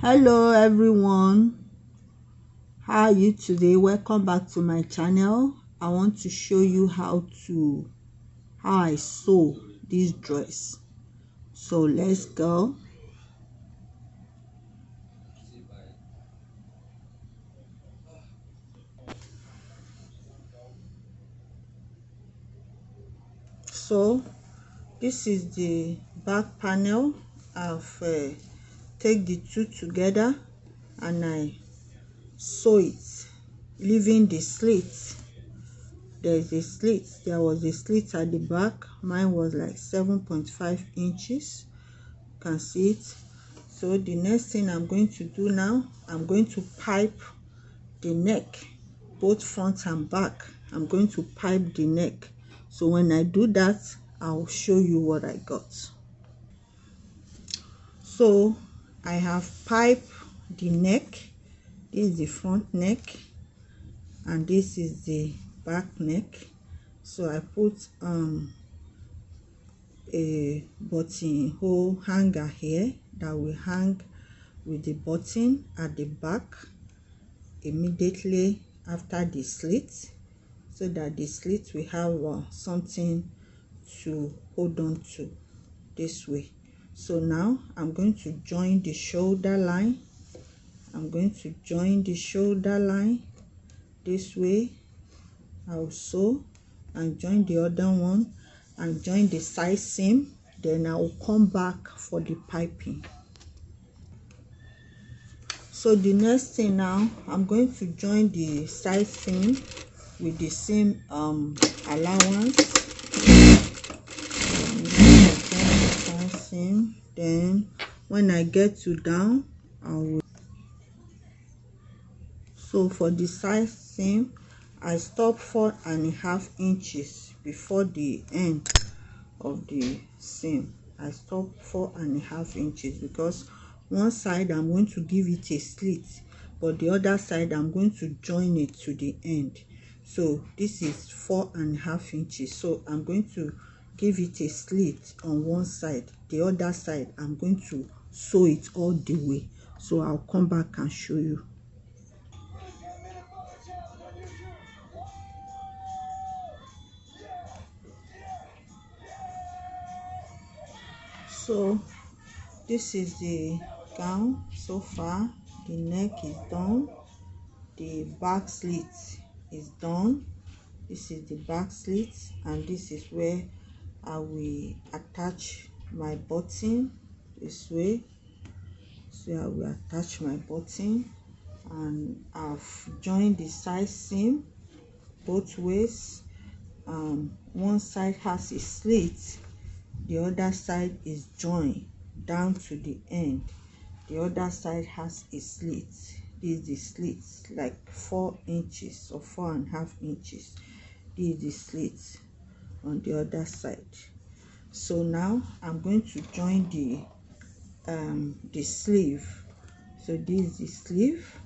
Hello everyone, how are you today? Welcome back to my channel. I want to show you how I sew this dress. So let's go. So this is the back panel. I've take the two together and I sew it, leaving the slit. There was a slit at the back. Mine was like 7.5 inches. You can see it. So the next thing I'm going to do now, I'm going to pipe the neck, both front and back. I'm going to pipe the neck. So when I do that, I'll show you what I got. So I have piped the neck. This is the front neck and this is the back neck. So I put a buttonhole hanger here that will hang with the button at the back immediately after the slit, so that the slit will have something to hold on to this way. So now I'm going to join the shoulder line. I'm going to join the shoulder line this way. I'll sew and join the other one and join the side seam. Then I will come back for the piping. So the next thing now, I'm going to join the side seam with the same allowance. Side seam. Then when I get to down, I will. So for the side seam, I stop 4.5 inches before the end of the seam. I stop 4.5 inches because one side I'm going to give it a slit, but the other side I'm going to join it to the end. So this is 4.5 inches. So I'm going to give it a slit on one side. The other side I'm going to sew it all the way. So I'll come back and show you. So this is the gown so far. The neck is done, the back slit is done. This is the back slit and this is where I will attach my button this way. So I will attach my button and I've joined the side seam both ways. One side has a slit, the other side is joined down to the end. The other side has a slit. This is the slit, like 4 inches or 4.5 inches. This is the slit on the other side. So now I'm going to join the sleeve. So this is the sleeve.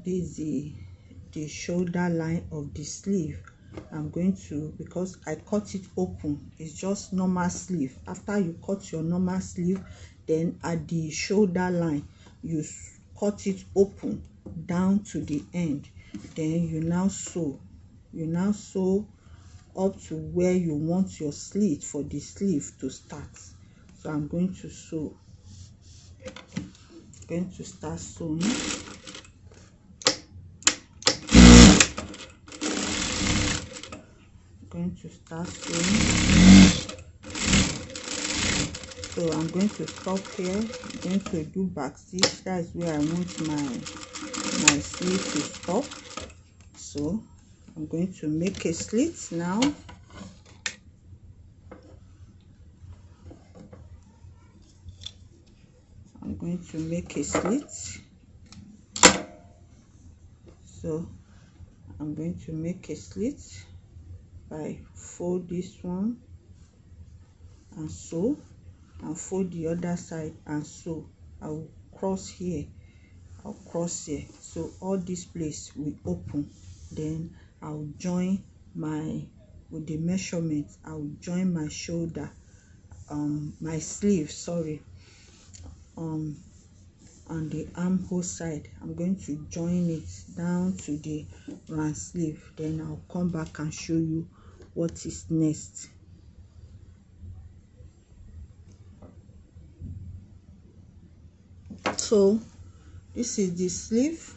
This is the shoulder line of the sleeve. I'm going to, because I cut it open, it's just normal sleeve. After you cut your normal sleeve, then at the shoulder line you cut it open down to the end. Then you now sew up to where you want your slit for the sleeve to start. So I'm going to start sewing. So I'm going to stop here. I'm going to do back stitch. That is where I want my slit to stop. So I'm going to make a slit now. I'm going to make a slit. So I'm going to make a slit by fold this one and sew, and fold the other side and sew. I will cross here, I'll cross here, so all this place will open. Then I'll join with the measurement, I'll join my shoulder, my sleeve, sorry, on the armhole side. I'm going to join it down to the round sleeve, then I'll come back and show you what is next. So this is the sleeve.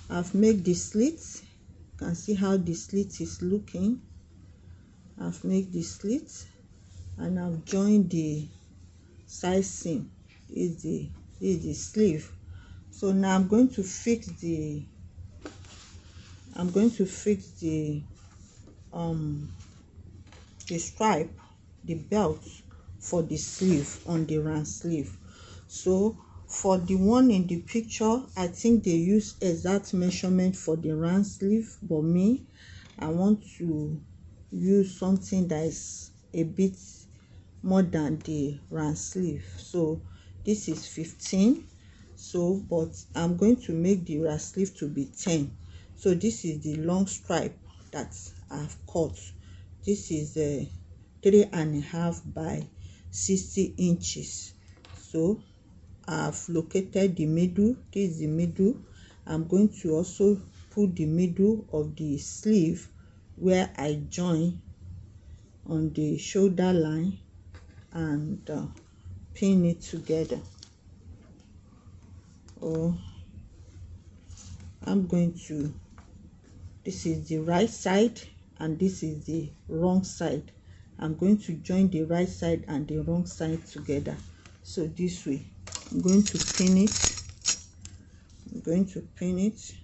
I've made the slit. You can see how the slit is looking. I've made the slit and I've joined the side seam. This is the sleeve. So now I'm going to fix the stripe, the belt for the sleeve on the round sleeve. So for the one in the picture, I think they use exact measurement for the round sleeve, but me, I want to use something that is a bit more than the round sleeve. So this is 15. So but I'm going to make the round sleeve to be 10. So this is the long stripe that I've cut. This is a 3.5 by 60 inches. So I've located the middle. This is the middle. I'm going to also put the middle of the sleeve where I join on the shoulder line and pin it together. This is the right side and this is the wrong side. I'm going to join the right side and the wrong side together. So this way, I'm going to pin it.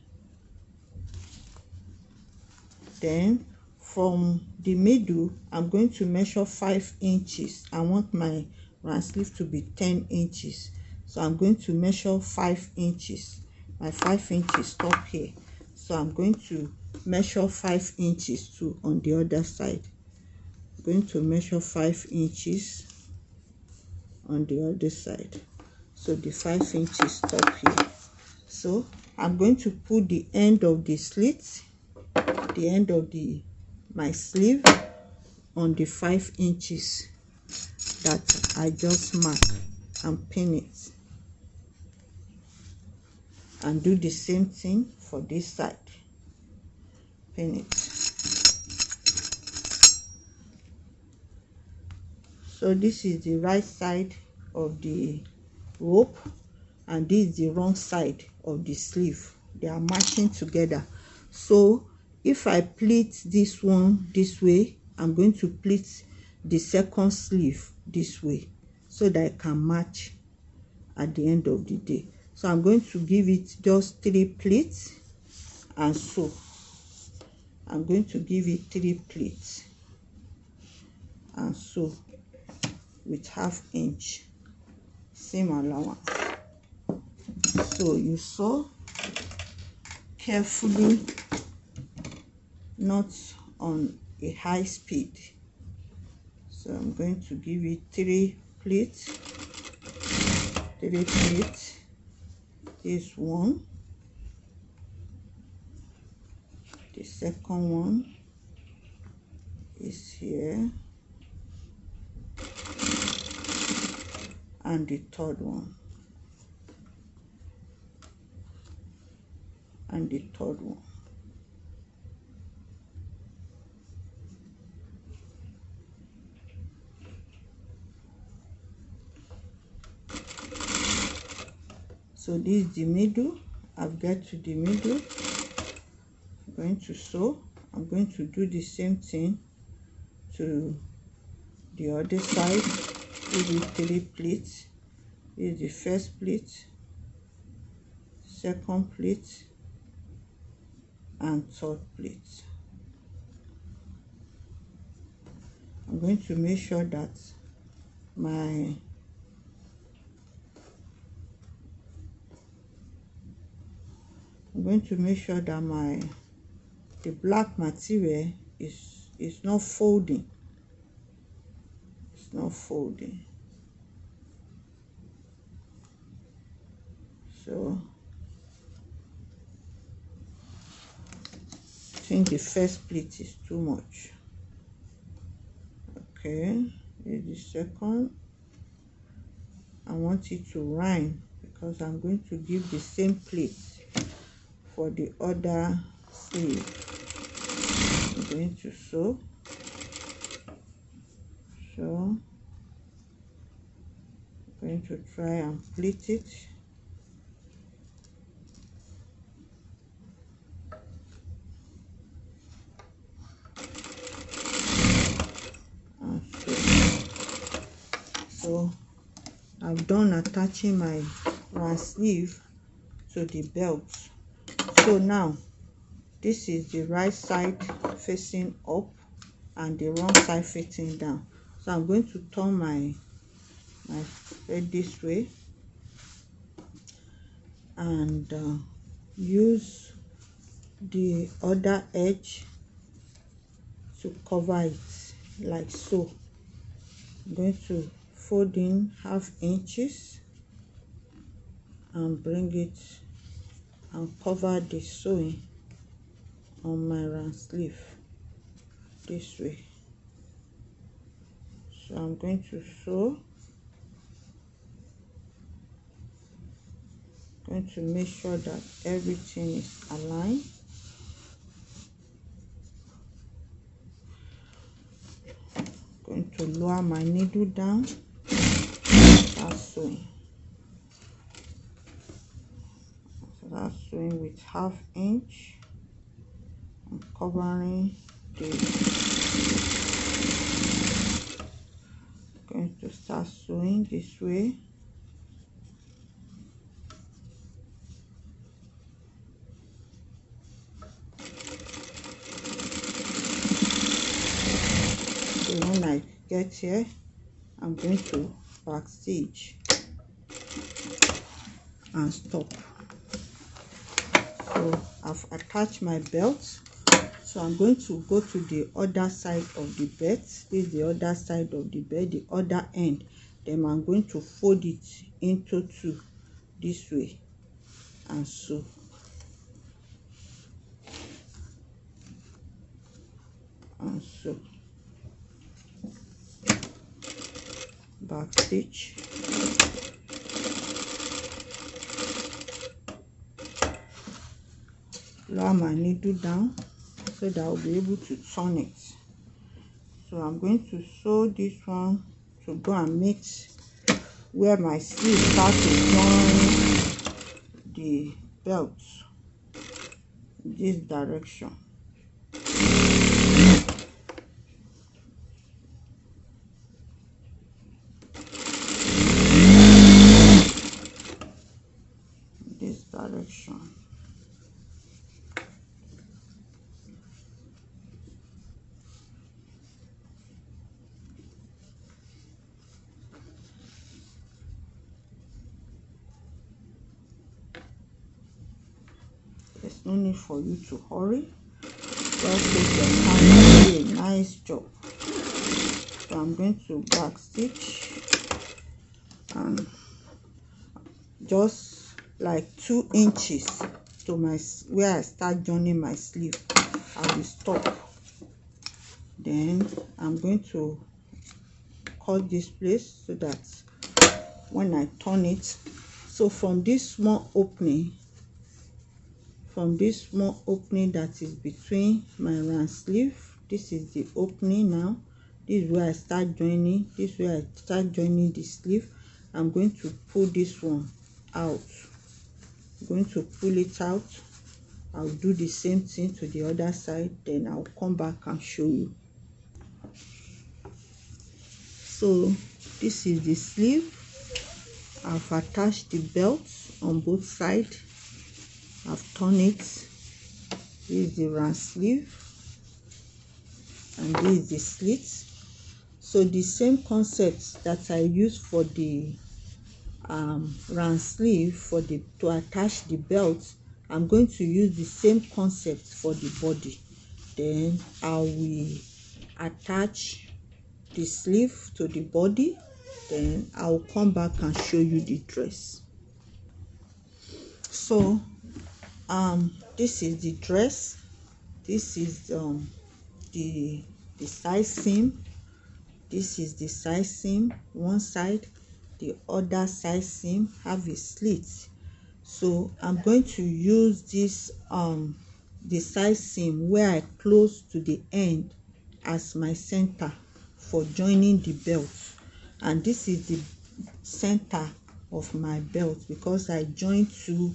Then from the middle, I'm going to measure 5 inches. I want my round sleeve to be 10 inches. So I'm going to measure 5 inches. My 5 inches stop here. So I'm going to measure 5 inches too on the other side. I'm going to measure 5 inches on the other side. So the 5 inches stop here. So I'm going to put the end of the slit, the end of my sleeve on the 5 inches that I just marked and pin it. And do the same thing for this side. Pin it. So this is the right side of the rope and this is the wrong side of the sleeve. They are matching together. So if I pleat this one this way, I'm going to pleat the second sleeve this way so that it can match at the end of the day. So I'm going to give it just 3 pleats and sew. I'm going to give it 3 pleats and sew with 1/2 inch seam allowance. So you sew carefully, not on a high speed. So I'm going to give it 3 pleats. 3 pleats. This one, the second one is here, and the third one, and the third one. So this is the middle. I've got to the middle. I'm going to sew. I'm going to do the same thing to the other side. This is 3 pleats. This is the first pleat, second pleat, and third pleat. I'm going to make sure that my the black material is not folding. It's not folding. So I think the first pleat is too much. Okay, here's the second. I want it to rhyme because I'm going to give the same plate for the other sleeve. I'm going to sew. So I'm going to try and pleat it. And so I've done attaching my round sleeve to the belt. So now this is the right side facing up and the wrong side facing down. So I'm going to turn my thread this way and use the other edge to cover it like so. I'm going to fold in 1/2 inches and bring it and cover the sewing on my round sleeve this way. So I'm going to sew. Going to make sure that everything is aligned. Going to lower my needle down, start sewing. Start sewing with 1/2 inch and covering the. Going to start sewing this way. So when I get here, I'm going to back stitch and stop. So I've attached my belt. So I'm going to go to the other side of the belt. This is the other side of the belt, the other end. Then I'm going to fold it into two this way and sew. And sew. Back stitch. Lower my needle down so that I'll be able to turn it. So I'm going to sew this one to go and meet where my sleeve starts to join the belt in this direction. This direction. There's no need for you to hurry. Just take your time and do a nice job. So I'm going to back stitch and just like 2 inches to my where I start joining my sleeve. I will stop. Then I'm going to cut this place so that when I turn it, so from this small opening that is between my round sleeve, this is the opening now. This is where I start joining. This is where I start joining the sleeve. I'm going to pull this one out. I'm going to pull it out. I'll do the same thing to the other side, then I'll come back and show you. So this is the sleeve. I've attached the belt on both sides. I've turned it. This is the round sleeve and this is the slit. So the same concept that I used for the round sleeve to attach the belt, I'm going to use the same concept for the body. Then I will attach the sleeve to the body, then I'll come back and show you the dress. So this is the dress. This is the side seam. This is the side seam one side. the other side seam have a slit. So I'm going to use this the side seam where I close to the end as my center for joining the belt. And this is the center of my belt because I joined two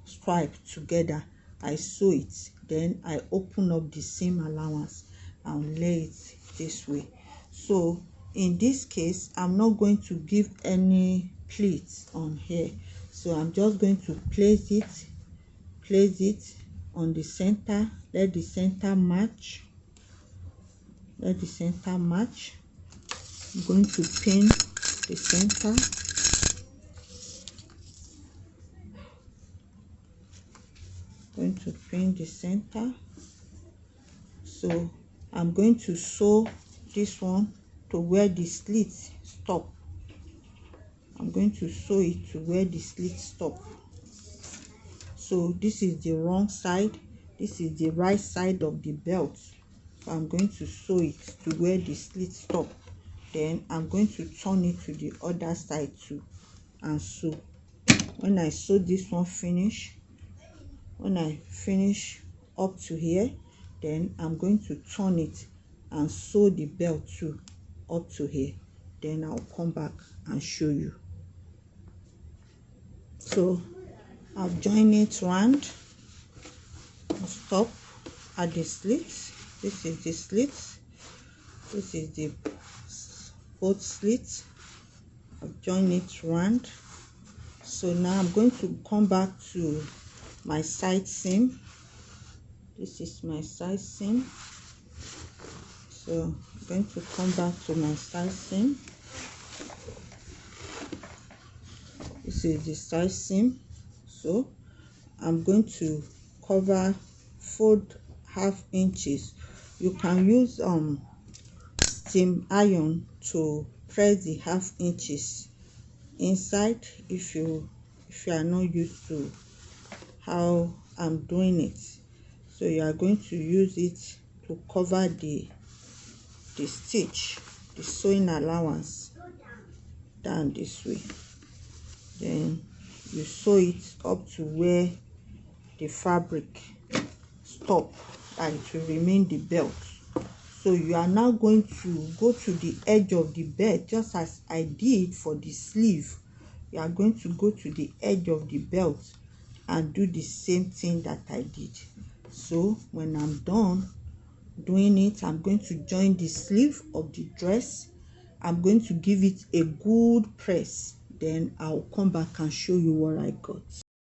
stripe together. I sew it, then I open up the seam allowance and lay it this way. So in this case, I'm not going to give any pleats on here, so I'm just going to place it on the center. Let the center match. I'm going to pin the center. So I'm going to sew this one to where the slit stop. I'm going to sew it to where the slit stop. So this is the wrong side, this is the right side of the belt. So I'm going to sew it to where the slit stop. Then I'm going to turn it to the other side too and sew. When I sew this one finish, up to here, then I'm going to turn it and sew the belt too up to here. Then I'll come back and show you. So I'll join it round, stop at the slits. This is the slits, this is the both slits. I'll join it round. So now I'm going to come back to my side seam. This is my side seam. So I'm going to come back to my side seam. This is the side seam. So I'm going to fold half inches. You can use steam iron to press the half inches inside if you are not used to how I'm doing it. So you are going to use it to cover the stitch, the sewing allowance down this way. Then you sew it up to where the fabric stop, and it will remain the belt. So you are now going to go to the edge of the belt, just as I did for the sleeve. You are going to go to the edge of the belt and do the same thing that I did. So when I'm done doing it, I'm going to join the sleeve of the dress. I'm going to give it a good press. Then I'll come back and show you what I got.